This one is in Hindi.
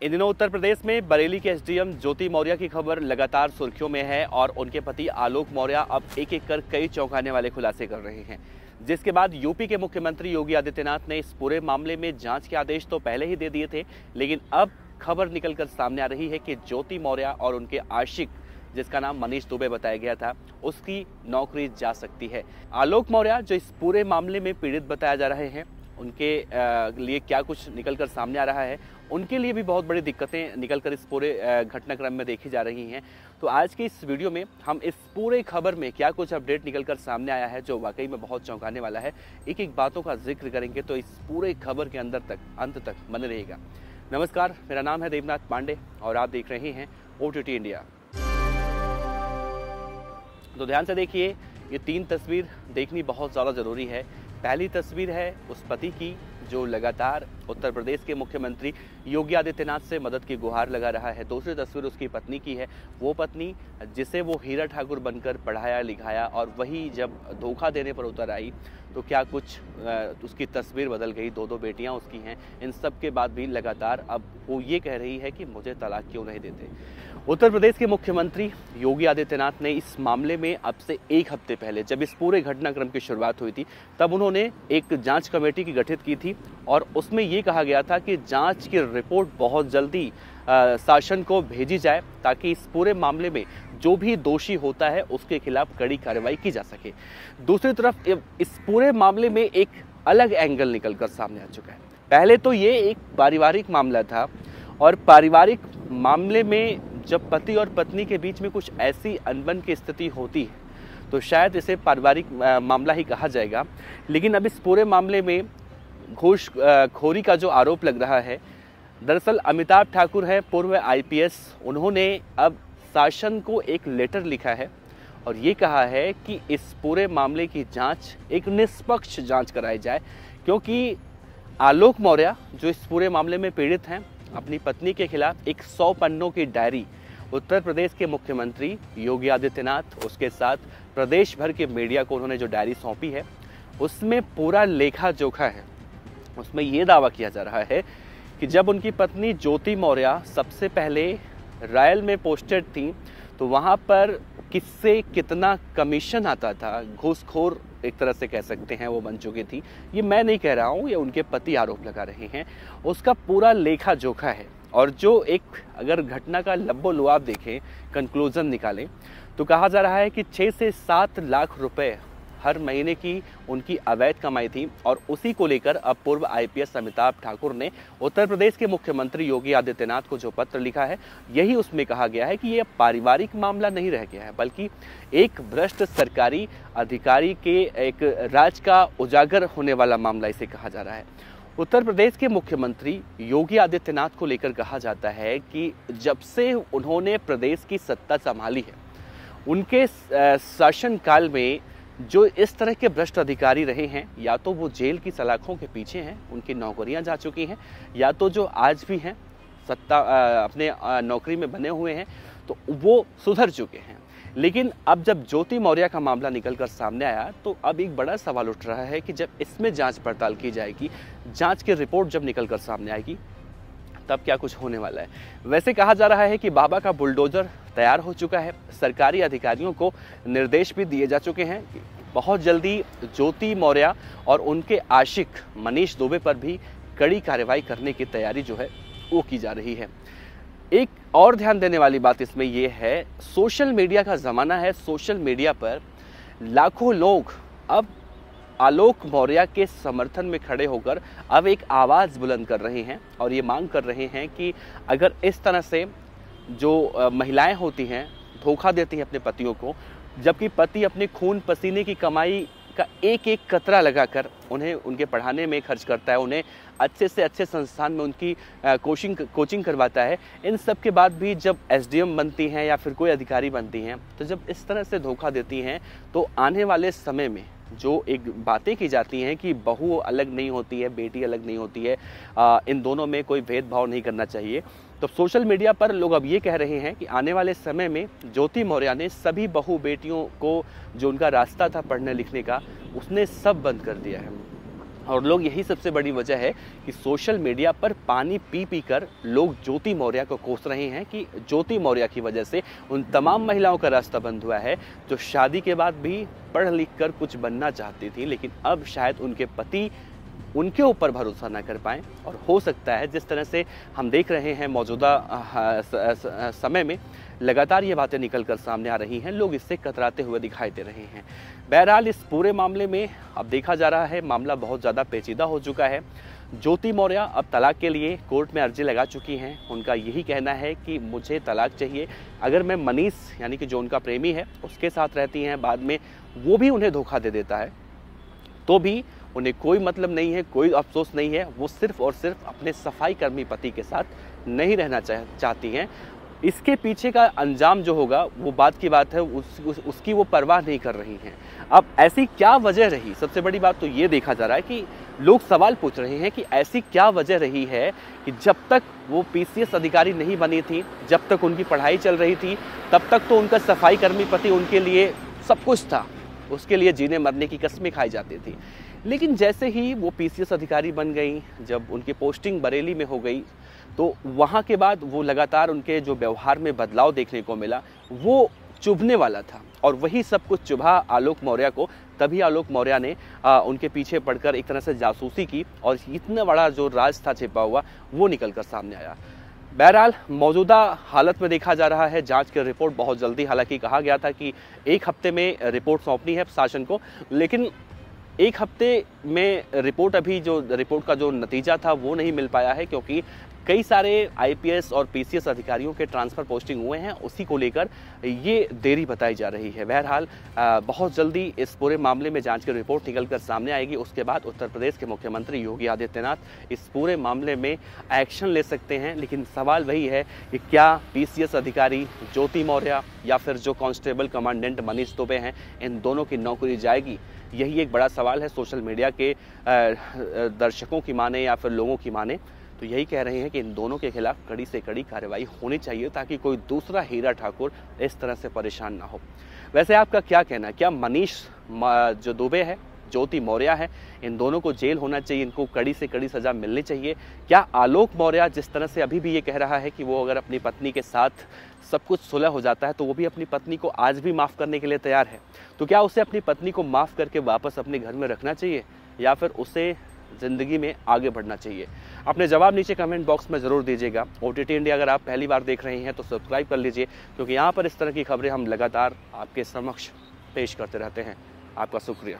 इन दिनों उत्तर प्रदेश में बरेली के एसडीएम ज्योति मौर्य की खबर लगातार सुर्खियों में है और उनके पति आलोक मौर्य अब एक एक कर कई चौंकाने वाले खुलासे कर रहे हैं, जिसके बाद यूपी के मुख्यमंत्री योगी आदित्यनाथ ने इस पूरे मामले में जांच के आदेश तो पहले ही दे दिए थे, लेकिन अब खबर निकलकर सामने आ रही है कि ज्योति मौर्य और उनके आशिक, जिसका नाम मनीष दुबे बताया गया था, उसकी नौकरी जा सकती है। आलोक मौर्य जो इस पूरे मामले में पीड़ित बताया जा रहे हैं, उनके लिए क्या कुछ निकलकर सामने आ रहा है, उनके लिए भी बहुत बड़ी दिक्कतें निकलकर इस पूरे घटनाक्रम में देखी जा रही हैं। तो आज की इस वीडियो में हम इस पूरे खबर में क्या कुछ अपडेट निकलकर सामने आया है जो वाकई में बहुत चौंकाने वाला है, एक एक बातों का जिक्र करेंगे। तो इस पूरे खबर के अंत तक बने रहिएगा। नमस्कार, मेरा नाम है देवनाथ पांडे और आप देख रहे हैं OTT इंडिया। तो ध्यान से देखिए, ये 3 तस्वीर देखनी बहुत ज़्यादा ज़रूरी है। पहली तस्वीर है उस पति की जो लगातार उत्तर प्रदेश के मुख्यमंत्री योगी आदित्यनाथ से मदद की गुहार लगा रहा है। दूसरी तस्वीर उसकी पत्नी की है, वो पत्नी जिसे वो हीरा ठाकुर बनकर पढ़ाया लिखाया और वही जब धोखा देने पर उतर आई तो क्या कुछ उसकी तस्वीर बदल गई। 2 बेटियां उसकी हैं। इन सब के बाद भी लगातार अब वो ये कह रही है कि मुझे तलाक क्यों नहीं देते। उत्तर प्रदेश के मुख्यमंत्री योगी आदित्यनाथ ने इस मामले में अब से 1 हफ्ते पहले, जब इस पूरे घटनाक्रम की शुरुआत हुई थी, तब उन्होंने एक जांच कमेटी की गठित की थी और उसमें ये कहा गया था कि जांच की रिपोर्ट बहुत जल्दी शासन को भेजी जाए ताकि इस पूरे मामले में जो भी दोषी होता है उसके खिलाफ कड़ी कार्रवाई की जा सके। दूसरी तरफ इस पूरे मामले में एक अलग एंगल निकलकर सामने आ चुका है। पहले तो ये एक पारिवारिक मामला था और पारिवारिक मामले में जब पति और पत्नी के बीच में कुछ ऐसी अनबन की स्थिति होती है तो शायद इसे पारिवारिक मामला ही कहा जाएगा। लेकिन अब इस पूरे मामले में घूसखोरी का जो आरोप लग रहा है, दरअसल अमिताभ ठाकुर हैं, पूर्व IPS, उन्होंने अब शासन को एक लेटर लिखा है और ये कहा है कि इस पूरे मामले की जांच, एक निष्पक्ष जांच कराई जाए, क्योंकि आलोक मौर्य जो इस पूरे मामले में पीड़ित हैं, अपनी पत्नी के खिलाफ एक 100 पन्नों की डायरी उत्तर प्रदेश के मुख्यमंत्री योगी आदित्यनाथ, उसके साथ प्रदेश भर के मीडिया को उन्होंने जो डायरी सौंपी है, उसमें पूरा लेखा जोखा है। उसमें ये दावा किया जा रहा है कि जब उनकी पत्नी ज्योति मौर्य सबसे पहले रायल में पोस्टेड थी तो वहाँ पर किससे कितना कमीशन आता था, घूसखोर एक तरह से कह सकते हैं वो बन चुकी थी। ये मैं नहीं कह रहा हूँ, ये उनके पति आरोप लगा रहे हैं। उसका पूरा लेखा जोखा है और जो एक अगर घटना का लब्बो लुआब देखें, कंक्लूजन निकालें, तो कहा जा रहा है कि 6 से 7 लाख रुपए हर महीने की उनकी अवैध कमाई थी और उसी को लेकर अब पूर्व IPS अमिताभ ठाकुर ने उत्तर प्रदेश के मुख्यमंत्री योगी आदित्यनाथ को जो पत्र लिखा है, यही उसमें कहा गया है कि ये पारिवारिक मामला नहीं रह गया है, बल्कि एक भ्रष्ट सरकारी अधिकारी के एक राज का उजागर होने वाला मामला इसे कहा जा रहा है। उत्तर प्रदेश के मुख्यमंत्री योगी आदित्यनाथ को लेकर कहा जाता है कि जब से उन्होंने प्रदेश की सत्ता संभाली है, उनके शासनकाल में जो इस तरह के भ्रष्ट अधिकारी रहे हैं, या तो वो जेल की सलाखों के पीछे हैं, उनकी नौकरियां जा चुकी हैं, या तो जो आज भी हैं सत्ता अपने नौकरी में बने हुए हैं तो वो सुधर चुके हैं। लेकिन अब जब ज्योति मौर्य का मामला निकलकर सामने आया तो अब एक बड़ा सवाल उठ रहा है कि जब इसमें जांच पड़ताल की जाएगी, जांच की रिपोर्ट जब निकलकर सामने आएगी, तब क्या कुछ होने वाला है। वैसे कहा जा रहा है कि बाबा का बुलडोजर तैयार हो चुका है। सरकारी अधिकारियों को निर्देश भी दिए जा चुके हैं कि बहुत जल्दी ज्योति मौर्य और उनके आशिक मनीष दुबे पर भी कड़ी कार्रवाई करने की तैयारी जो है वो की जा रही है। एक और ध्यान देने वाली बात इसमें यह है, सोशल मीडिया का ज़माना है। सोशल मीडिया पर लाखों लोग अब आलोक मौर्य के समर्थन में खड़े होकर अब एक आवाज़ बुलंद कर रहे हैं और ये मांग कर रहे हैं कि अगर इस तरह से जो महिलाएं होती हैं, धोखा देती हैं अपने पतियों को, जबकि पति अपने खून पसीने की कमाई का एक एक कतरा लगाकर उन्हें उनके पढ़ाने में खर्च करता है, उन्हें अच्छे से अच्छे संस्थान में उनकी कोचिंग करवाता है, इन सब के बाद भी जब SDM बनती हैं या फिर कोई अधिकारी बनती हैं, तो जब इस तरह से धोखा देती हैं तो आने वाले समय में जो एक बातें की जाती हैं कि बहू अलग नहीं होती है, बेटी अलग नहीं होती है, इन दोनों में कोई भेदभाव नहीं करना चाहिए। तो सोशल मीडिया पर लोग अब ये कह रहे हैं कि आने वाले समय में ज्योति मौर्य ने सभी बहू बेटियों को जो उनका रास्ता था पढ़ने लिखने का, उसने सब बंद कर दिया है। और लोग यही सबसे बड़ी वजह है कि सोशल मीडिया पर पानी पी पी कर लोग ज्योति मौर्य को कोस रहे हैं कि ज्योति मौर्य की वजह से उन तमाम महिलाओं का रास्ता बंद हुआ है जो शादी के बाद भी पढ़ लिख कर कुछ बनना चाहती थी, लेकिन अब शायद उनके पति उनके ऊपर भरोसा ना कर पाएँ। और हो सकता है जिस तरह से हम देख रहे हैं मौजूदा समय में लगातार ये बातें निकल कर सामने आ रही हैं, लोग इससे कतराते हुए दिखाई दे रहे हैं। बहरहाल इस पूरे मामले में अब देखा जा रहा है मामला बहुत ज़्यादा पेचीदा हो चुका है। ज्योति मौर्य अब तलाक के लिए कोर्ट में अर्जी लगा चुकी हैं। उनका यही कहना है कि मुझे तलाक चाहिए। अगर मैं मनीष यानी कि जो उनका प्रेमी है उसके साथ रहती हैं, बाद में वो भी उन्हें धोखा दे देता है, तो भी उन्हें कोई मतलब नहीं है, कोई अफसोस नहीं है। वो सिर्फ और सिर्फ अपने सफाई कर्मी पति के साथ नहीं रहना चाहती हैं। इसके पीछे का अंजाम जो होगा वो बात की बात है, उसकी वो परवाह नहीं कर रही हैं। अब ऐसी क्या वजह रही, सबसे बड़ी बात तो ये देखा जा रहा है कि लोग सवाल पूछ रहे हैं कि ऐसी क्या वजह रही है कि जब तक वो पीसीएस अधिकारी नहीं बनी थी, जब तक उनकी पढ़ाई चल रही थी, तब तक तो उनका सफाई कर्मी पति उनके लिए सब कुछ था, उसके लिए जीने मरने की कस्में खाई जाती थी। लेकिन जैसे ही वो पीसीएस अधिकारी बन गई, जब उनकी पोस्टिंग बरेली में हो गई, तो वहाँ के बाद वो लगातार उनके जो व्यवहार में बदलाव देखने को मिला, वो चुभने वाला था। और वही सब कुछ चुभा आलोक मौर्य को। तभी आलोक मौर्य ने उनके पीछे पड़कर एक तरह से जासूसी की और इतना बड़ा जो राज था छिपा हुआ वो निकल कर सामने आया। बहरहाल मौजूदा हालत में देखा जा रहा है जांच की रिपोर्ट बहुत जल्दी, हालांकि कहा गया था कि 1 हफ्ते में रिपोर्ट सौंपनी है शासन को, लेकिन 1 हफ्ते में रिपोर्ट का जो नतीजा था वो नहीं मिल पाया है, क्योंकि कई सारे आईपीएस और पीसीएस अधिकारियों के ट्रांसफ़र पोस्टिंग हुए हैं, उसी को लेकर ये देरी बताई जा रही है। बहरहाल बहुत जल्दी इस पूरे मामले में जांच की रिपोर्ट निकल कर सामने आएगी। उसके बाद उत्तर प्रदेश के मुख्यमंत्री योगी आदित्यनाथ इस पूरे मामले में एक्शन ले सकते हैं। लेकिन सवाल वही है कि क्या पीसीएस अधिकारी ज्योति मौर्य या फिर जो कांस्टेबल कमांडेंट मनीष दुबे हैं, इन दोनों की नौकरी जाएगी? यही एक बड़ा सवाल है। सोशल मीडिया के दर्शकों की माने या फिर लोगों की माने तो यही कह रहे हैं कि इन दोनों के खिलाफ कड़ी से कड़ी कार्रवाई होनी चाहिए, ताकि कोई दूसरा हीरा ठाकुर इस तरह से परेशान ना हो। वैसे आपका क्या कहना है? क्या मनीष जो दुबे है, ज्योति मौर्य है, इन दोनों को जेल होना चाहिए, इनको कड़ी से कड़ी सजा मिलनी चाहिए? क्या आलोक मौर्य जिस तरह से अभी भी ये कह रहा है कि वो अगर अपनी पत्नी के साथ सब कुछ सुलह हो जाता है तो वो भी अपनी पत्नी को आज भी माफ़ करने के लिए तैयार है, तो क्या उसे अपनी पत्नी को माफ़ करके वापस अपने घर में रखना चाहिए या फिर उसे ज़िंदगी में आगे बढ़ना चाहिए? अपने जवाब नीचे कमेंट बॉक्स में ज़रूर दीजिएगा। OTT इंडिया अगर आप पहली बार देख रहे हैं तो सब्सक्राइब कर लीजिए, क्योंकि यहाँ पर इस तरह की खबरें हम लगातार आपके समक्ष पेश करते रहते हैं। आपका शुक्रिया।